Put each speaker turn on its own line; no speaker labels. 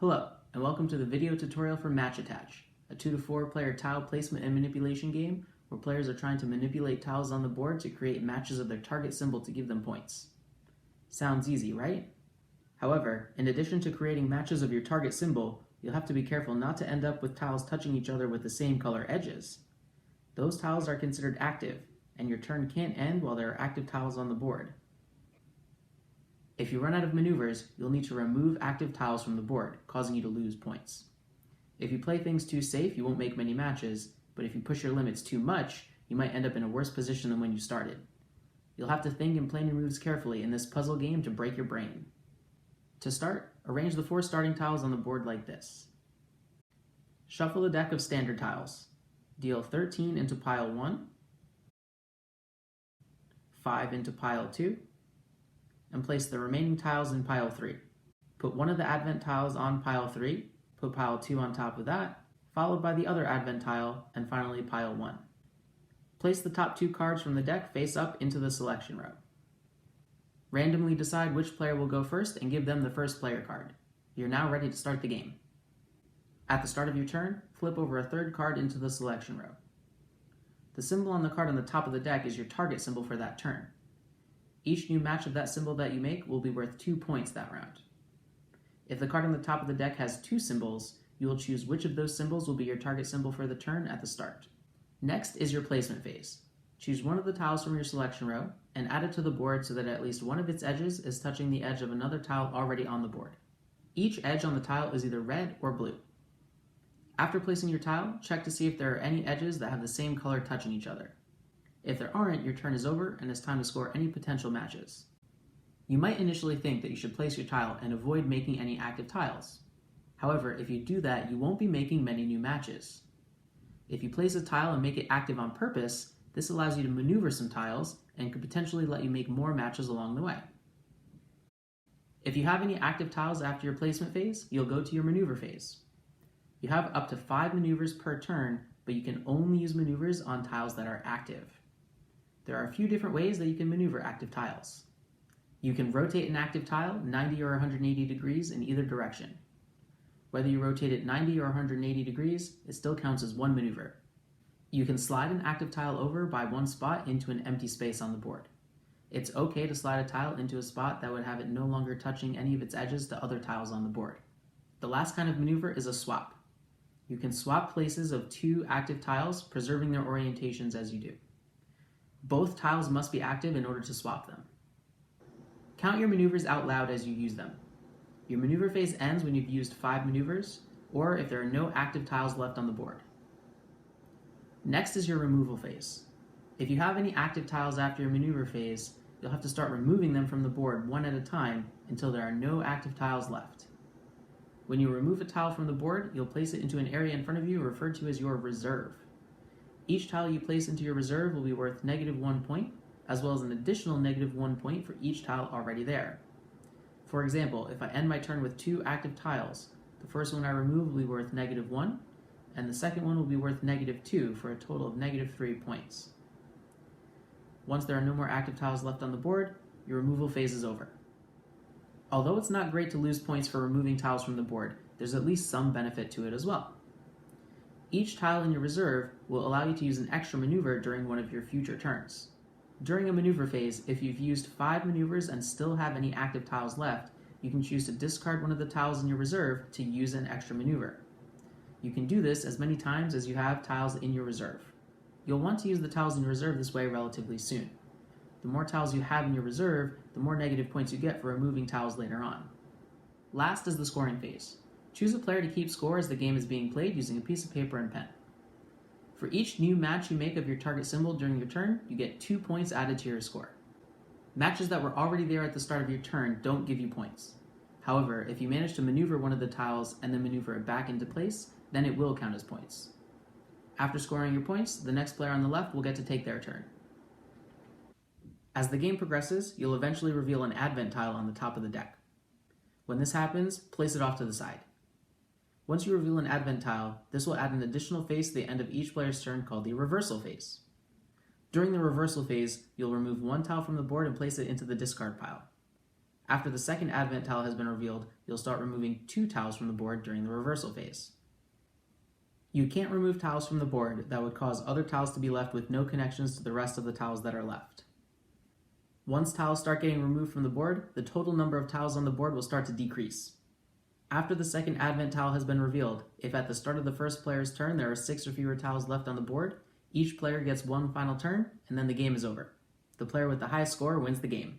Hello, and welcome to the video tutorial for Match Attach, a 2 to 4 player tile placement and manipulation game where players are trying to manipulate tiles on the board to create matches of their target symbol to give them points. Sounds easy, right? However, in addition to creating matches of your target symbol, you'll have to be careful not to end up with tiles touching each other with the same color edges. Those tiles are considered active, and your turn can't end while there are active tiles on the board. If you run out of maneuvers, you'll need to remove active tiles from the board, causing you to lose points. If you play things too safe, you won't make many matches, but if you push your limits too much, you might end up in a worse position than when you started. You'll have to think and plan your moves carefully in this puzzle game to break your brain. To start, arrange the 4 starting tiles on the board like this. Shuffle the deck of standard tiles. Deal 13 into pile 1, 5 into pile 2, and place the remaining tiles in pile 3. Put one of the advent tiles on pile 3, put pile 2 on top of that, followed by the other advent tile, and finally pile 1. Place the top 2 cards from the deck face up into the selection row. Randomly decide which player will go first and give them the first player card. You're now ready to start the game. At the start of your turn, flip over a 3rd card into the selection row. The symbol on the card on the top of the deck is your target symbol for that turn. Each new match of that symbol that you make will be worth 2 points that round. If the card on the top of the deck has 2 symbols, you will choose which of those symbols will be your target symbol for the turn at the start. Next is your placement phase. Choose one of the tiles from your selection row and add it to the board so that at least one of its edges is touching the edge of another tile already on the board. Each edge on the tile is either red or blue. After placing your tile, check to see if there are any edges that have the same color touching each other. If there aren't, your turn is over and it's time to score any potential matches. You might initially think that you should place your tile and avoid making any active tiles. However, if you do that, you won't be making many new matches. If you place a tile and make it active on purpose, this allows you to maneuver some tiles and could potentially let you make more matches along the way. If you have any active tiles after your placement phase, you'll go to your maneuver phase. You have up to 5 maneuvers per turn, but you can only use maneuvers on tiles that are active. There are a few different ways that you can maneuver active tiles. You can rotate an active tile 90 or 180 degrees in either direction. Whether you rotate it 90 or 180 degrees, it still counts as one maneuver. You can slide an active tile over by one spot into an empty space on the board. It's okay to slide a tile into a spot that would have it no longer touching any of its edges to other tiles on the board. The last kind of maneuver is a swap. You can swap places of 2 active tiles, preserving their orientations as you do. Both tiles must be active in order to swap them. Count your maneuvers out loud as you use them. Your maneuver phase ends when you've used 5 maneuvers, or if there are no active tiles left on the board. Next is your removal phase. If you have any active tiles after your maneuver phase, you'll have to start removing them from the board one at a time until there are no active tiles left. When you remove a tile from the board, you'll place it into an area in front of you referred to as your reserve. Each tile you place into your reserve will be worth -1 point, as well as an additional -1 point for each tile already there. For example, if I end my turn with 2 active tiles, the first one I remove will be worth -1, and the second one will be worth -2 for a total of -3 points. Once there are no more active tiles left on the board, your removal phase is over. Although it's not great to lose points for removing tiles from the board, there's at least some benefit to it as well. Each tile in your reserve will allow you to use an extra maneuver during one of your future turns. During a maneuver phase, if you've used 5 maneuvers and still have any active tiles left, you can choose to discard one of the tiles in your reserve to use an extra maneuver. You can do this as many times as you have tiles in your reserve. You'll want to use the tiles in your reserve this way relatively soon. The more tiles you have in your reserve, the more negative points you get for removing tiles later on. Last is the scoring phase. Choose a player to keep score as the game is being played using a piece of paper and pen. For each new match you make of your target symbol during your turn, you get 2 points added to your score. Matches that were already there at the start of your turn don't give you points. However, if you manage to maneuver one of the tiles and then maneuver it back into place, then it will count as points. After scoring your points, the next player on the left will get to take their turn. As the game progresses, you'll eventually reveal an advent tile on the top of the deck. When this happens, place it off to the side. Once you reveal an advent tile, this will add an additional phase to the end of each player's turn called the reversal phase. During the reversal phase, you'll remove 1 tile from the board and place it into the discard pile. After the second advent tile has been revealed, you'll start removing 2 tiles from the board during the reversal phase. You can't remove tiles from the board that would cause other tiles to be left with no connections to the rest of the tiles that are left. Once tiles start getting removed from the board, the total number of tiles on the board will start to decrease. After the second advent tile has been revealed, if at the start of the first player's turn there are 6 or fewer tiles left on the board, each player gets one final turn, and then the game is over. The player with the highest score wins the game.